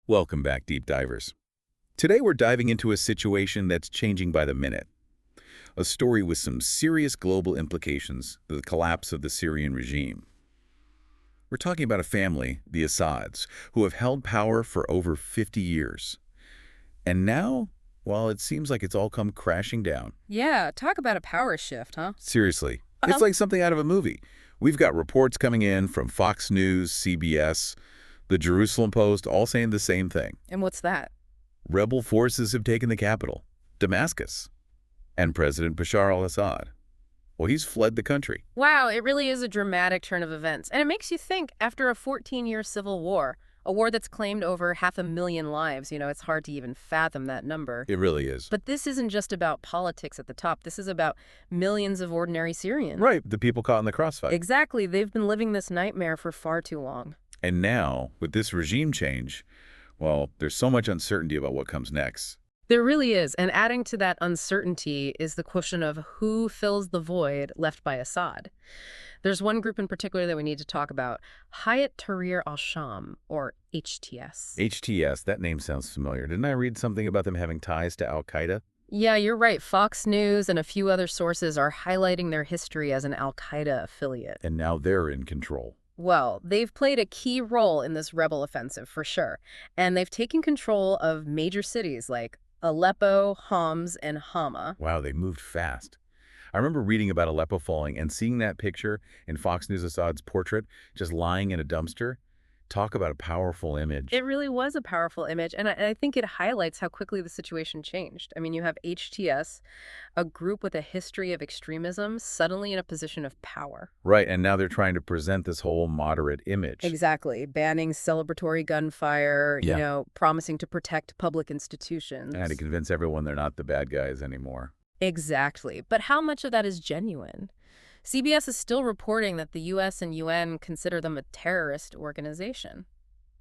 Welcome back, deep divers. Today we're diving into a situation that's changing by the minute. A story with some serious global implications, the collapse of the Syrian regime. We're talking about a family, the Assads, who have held power for over 50 years. And now, well, it seems like it's all come crashing down. Yeah, talk about a power shift, huh? Seriously, it's like something out of a movie. We've got reports coming in from Fox News, CBS, the Jerusalem Post, all saying the same thing. And what's that? Rebel forces have taken the capital, Damascus, and President Bashar al-Assad, well, he's fled the country. Wow, it really is a dramatic turn of events. And it makes you think, after a 14-year civil war, a war that's claimed over 500,000 lives, it's hard to even fathom that number. It really is. But this isn't just about politics at the top. This is about millions of ordinary Syrians. Right, the people caught in the crossfire. Exactly. They've been living this nightmare for far too long. And now, with this regime change, well, there's so much uncertainty about what comes next. There really is. And adding to that uncertainty is the question of who fills the void left by Assad. There's one group in particular that we need to talk about, Hayat Tahrir al-Sham, or HTS. HTS, that name sounds familiar. Didn't I read something about them having ties to al-Qaeda? Yeah, you're right. Fox News and a few other sources are highlighting their history as an al-Qaeda affiliate. And now they're in control. Well, they've played a key role in this rebel offensive, for sure. And they've taken control of major cities like Aleppo, Homs, and Hama. Wow, they moved fast. I remember reading about Aleppo falling and seeing that picture in Fox News Assad's portrait just lying in a dumpster. Talk about a powerful image. It really was a powerful image, and I think it highlights how quickly the situation changed. I mean, you have HTS, a group with a history of extremism, suddenly in a position of power. Right, and now they're trying to present this whole moderate image. Exactly. Banning celebratory gunfire, promising to protect public institutions. And to convince everyone they're not the bad guys anymore. Exactly. But how much of that is genuine? CBS is still reporting that the U.S. and UN consider them a terrorist organization.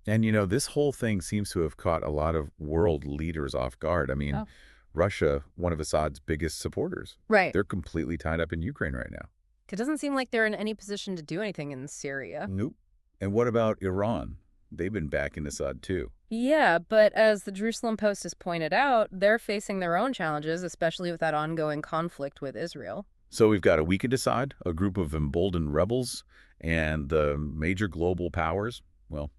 And, this whole thing seems to have caught a lot of world leaders off guard. I mean, Russia, one of Assad's biggest supporters. Right. They're completely tied up in Ukraine right now. It doesn't seem like they're in any position to do anything in Syria. Nope. And what about Iran? They've been backing Assad, too. Yeah, but as the Jerusalem Post has pointed out, they're facing their own challenges, especially with that ongoing conflict with Israel. So we've got a weakened Assad, a group of emboldened rebels, and the major global powers, well,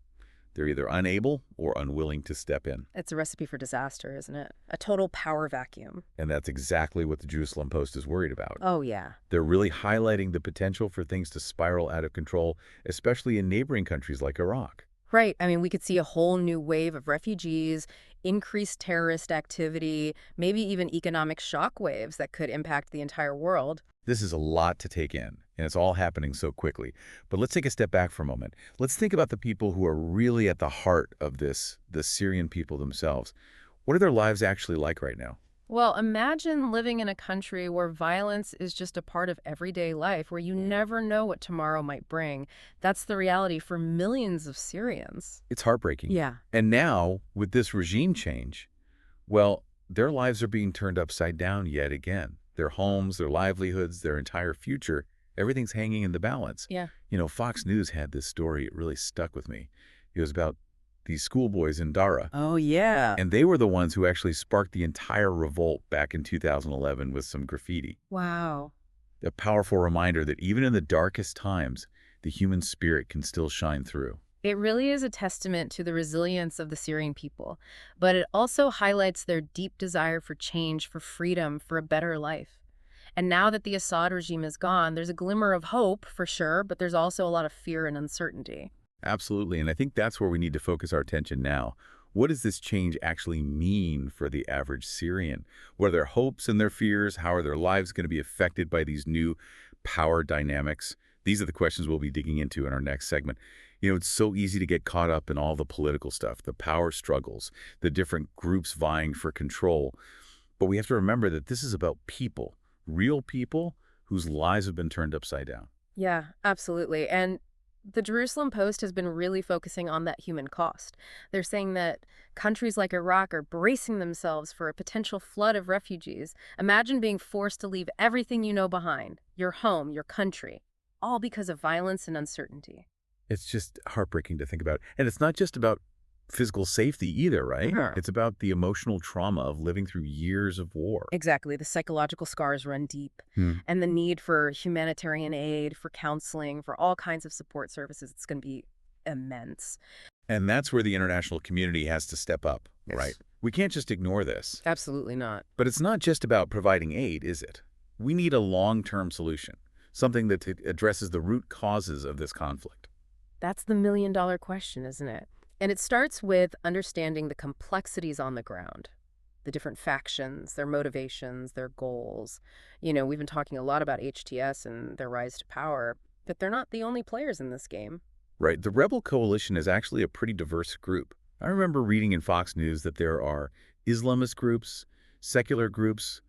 they're either unable or unwilling to step in. It's a recipe for disaster, isn't it? A total power vacuum. And that's exactly what the Jerusalem Post is worried about. Oh, yeah. They're really highlighting the potential for things to spiral out of control, especially in neighboring countries like Iraq. Right. I mean, we could see a whole new wave of refugees, increased terrorist activity, maybe even economic shockwaves that could impact the entire world. This is a lot to take in, and it's all happening so quickly. But let's take a step back for a moment. Let's think about the people who are really at the heart of this, the Syrian people themselves. What are their lives actually like right now? Well, imagine living in a country where violence is just a part of everyday life, where you never know what tomorrow might bring. That's the reality for millions of Syrians. It's heartbreaking. Yeah. And now, with this regime change, well, their lives are being turned upside down yet again. Their homes, their livelihoods, their entire future, everything's hanging in the balance. Yeah. Fox News had this story. It really stuck with me. It was about these schoolboys in Dara. Oh, yeah. And they were the ones who actually sparked the entire revolt back in 2011 with some graffiti. Wow. A powerful reminder that even in the darkest times, the human spirit can still shine through. It really is a testament to the resilience of the Syrian people, but it also highlights their deep desire for change, for freedom, for a better life. And now that the Assad regime is gone, there's a glimmer of hope, for sure, but there's also a lot of fear and uncertainty. Absolutely, and I think that's where we need to focus our attention now. What does this change actually mean for the average Syrian? What are their hopes and their fears? How are their lives going to be affected by these new power dynamics? These are the questions we'll be digging into in our next segment. It's so easy to get caught up in all the political stuff, the power struggles, the different groups vying for control. But we have to remember that this is about people, real people whose lives have been turned upside down. Yeah, absolutely. And the Jerusalem Post has been really focusing on that human cost. They're saying that countries like Iraq are bracing themselves for a potential flood of refugees. Imagine being forced to leave everything you know behind, your home, your country, all because of violence and uncertainty. It's just heartbreaking to think about. And it's not just about physical safety either, right? Sure. It's about the emotional trauma of living through years of war. Exactly. The psychological scars run deep. Hmm. And the need for humanitarian aid, for counseling, for all kinds of support services, it's going to be immense. And that's where the international community has to step up, Yes. right? We can't just ignore this. Absolutely not. But it's not just about providing aid, is it? We need a long-term solution, something that addresses the root causes of this conflict. That's the million-dollar question, isn't it? And it starts with understanding the complexities on the ground, the different factions, their motivations, their goals. We've been talking a lot about HTS and their rise to power, but they're not the only players in this game. Right, the rebel coalition is actually a pretty diverse group. I remember reading in Fox News that there are Islamist groups, secular groups,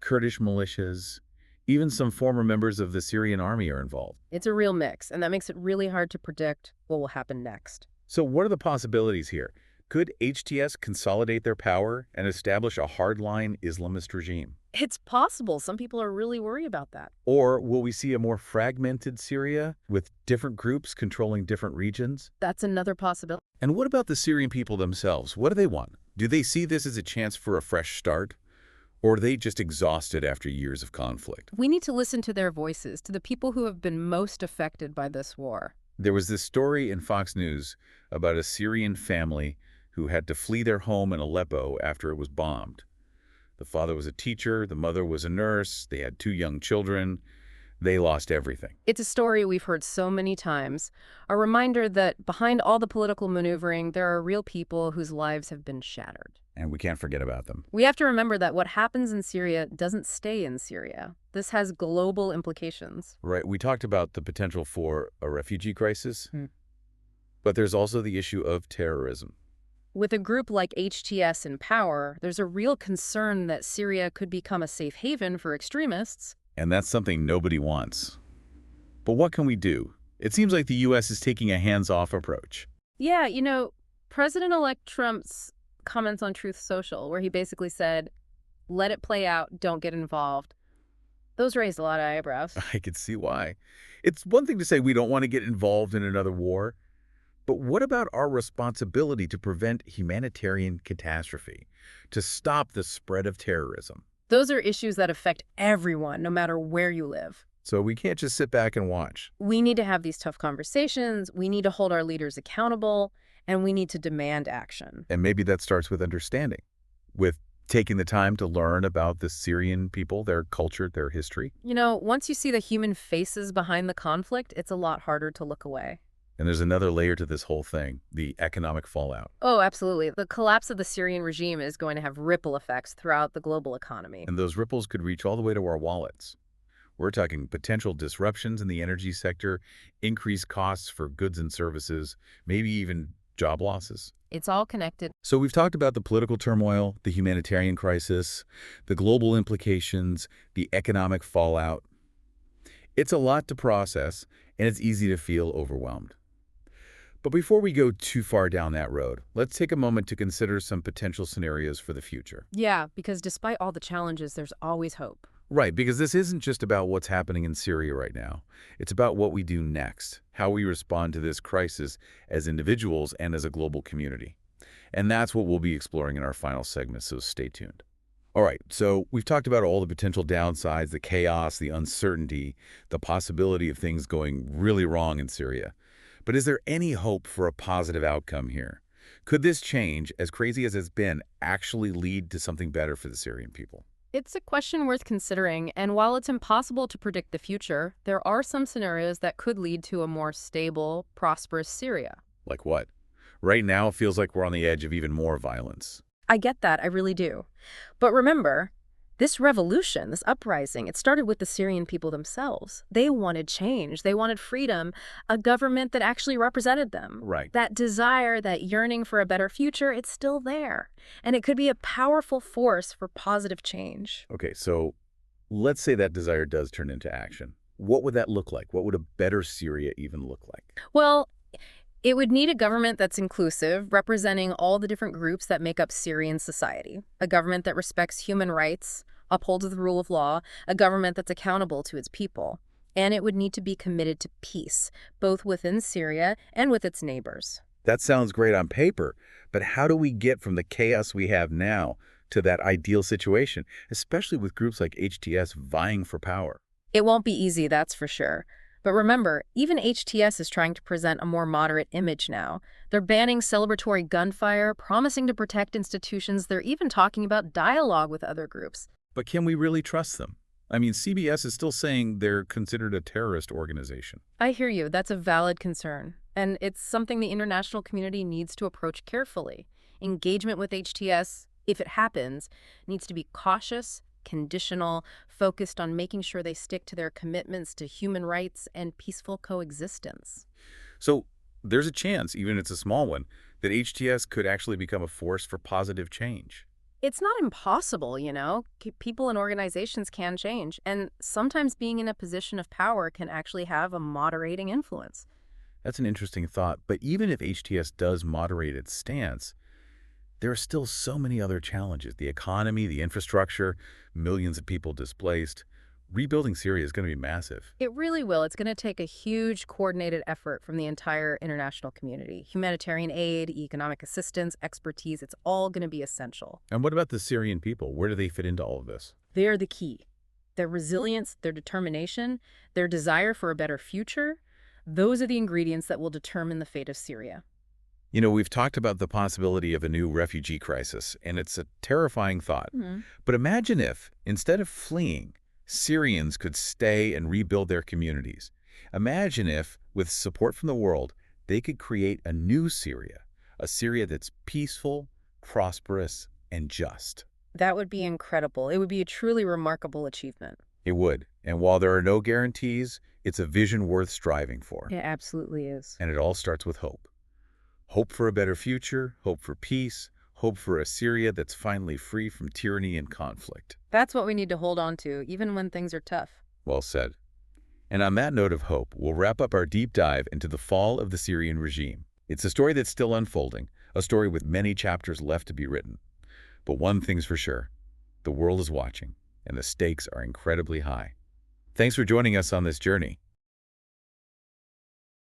Kurdish militias, even some former members of the Syrian army are involved. It's a real mix, and that makes it really hard to predict what will happen next. So what are the possibilities here? Could HTS consolidate their power and establish a hardline Islamist regime? It's possible. Some people are really worried about that. Or will we see a more fragmented Syria with different groups controlling different regions? That's another possibility. And what about the Syrian people themselves? What do they want? Do they see this as a chance for a fresh start? Or are they just exhausted after years of conflict? We need to listen to their voices, to the people who have been most affected by this war. There was this story in Fox News about a Syrian family who had to flee their home in Aleppo after it was bombed. The father was a teacher, the mother was a nurse, they had 2 young children. They lost everything. It's a story we've heard so many times, a reminder that behind all the political maneuvering, there are real people whose lives have been shattered. And we can't forget about them. We have to remember that what happens in Syria doesn't stay in Syria. This has global implications. Right, we talked about the potential for a refugee crisis, Hmm. but there's also the issue of terrorism. With a group like HTS in power, there's a real concern that Syria could become a safe haven for extremists. And that's something nobody wants. But what can we do? It seems like the U.S. is taking a hands-off approach. Yeah, President-elect Trump's comments on Truth Social, where he basically said, let it play out, don't get involved. Those raised a lot of eyebrows. I could see why. It's one thing to say we don't want to get involved in another war, but what about our responsibility to prevent humanitarian catastrophe, to stop the spread of terrorism? Those are issues that affect everyone, no matter where you live. So we can't just sit back and watch. We need to have these tough conversations, we need to hold our leaders accountable, and we need to demand action. And maybe that starts with understanding, with taking the time to learn about the Syrian people, their culture, their history. Once you see the human faces behind the conflict, it's a lot harder to look away. And there's another layer to this whole thing, the economic fallout. Oh, absolutely. The collapse of the Syrian regime is going to have ripple effects throughout the global economy. And those ripples could reach all the way to our wallets. We're talking potential disruptions in the energy sector, increased costs for goods and services, maybe even job losses. It's all connected. So we've talked about the political turmoil, the humanitarian crisis, the global implications, the economic fallout. It's a lot to process, and it's easy to feel overwhelmed. But before we go too far down that road, let's take a moment to consider some potential scenarios for the future. Yeah, because despite all the challenges, there's always hope. Right, because this isn't just about what's happening in Syria right now. It's about what we do next, how we respond to this crisis as individuals and as a global community. And that's what we'll be exploring in our final segment, so stay tuned. All right, so we've talked about all the potential downsides, the chaos, the uncertainty, the possibility of things going really wrong in Syria. But is there any hope for a positive outcome here? Could this change, as crazy as it's been, actually lead to something better for the Syrian people? It's a question worth considering, and while it's impossible to predict the future, there are some scenarios that could lead to a more stable, prosperous Syria. Like what? Right now, it feels like we're on the edge of even more violence. I get that, I really do. But remember, this revolution, this uprising, it started with the Syrian people themselves. They wanted change. They wanted freedom, a government that actually represented them. Right. That desire, that yearning for a better future, it's still there. And it could be a powerful force for positive change. Okay, so let's say that desire does turn into action. What would that look like? What would a better Syria even look like? Well, it would need a government that's inclusive, representing all the different groups that make up Syrian society. A government that respects human rights, upholds the rule of law, a government that's accountable to its people. And it would need to be committed to peace, both within Syria and with its neighbors. That sounds great on paper, but how do we get from the chaos we have now to that ideal situation, especially with groups like HTS vying for power? It won't be easy, that's for sure. But remember, even HTS is trying to present a more moderate image now. They're banning celebratory gunfire, promising to protect institutions. They're even talking about dialogue with other groups. But can we really trust them? I mean, CBS is still saying they're considered a terrorist organization. I hear you. That's a valid concern. And it's something the international community needs to approach carefully. Engagement with HTS, if it happens, needs to be cautious, conditional, focused on making sure they stick to their commitments to human rights and peaceful coexistence. So there's a chance, even if it's a small one, that HTS could actually become a force for positive change. It's not impossible, you know. People and organizations can change, and sometimes being in a position of power can actually have a moderating influence. That's an interesting thought, but even if HTS does moderate its stance, there are still so many other challenges. The economy, the infrastructure, millions of people displaced. Rebuilding Syria is going to be massive. It really will. It's going to take a huge coordinated effort from the entire international community. Humanitarian aid, economic assistance, expertise, it's all going to be essential. And what about the Syrian people? Where do they fit into all of this? They're the key. Their resilience, their determination, their desire for a better future, those are the ingredients that will determine the fate of Syria. You know, we've talked about the possibility of a new refugee crisis, and it's a terrifying thought. But imagine if, instead of fleeing, Syrians could stay and rebuild their communities. Imagine if, with support from the world, they could create a new Syria, a Syria that's peaceful, prosperous, and just. That would be incredible. It would be a truly remarkable achievement. It would. And while there are no guarantees, it's a vision worth striving for. It absolutely is. And it all starts with hope. Hope for a better future, hope for peace, hope for a Syria that's finally free from tyranny and conflict. That's what we need to hold on to, even when things are tough. Well said. And on that note of hope, we'll wrap up our deep dive into the fall of the Syrian regime. It's a story that's still unfolding, a story with many chapters left to be written. But one thing's for sure, the world is watching, and the stakes are incredibly high. Thanks for joining us on this journey.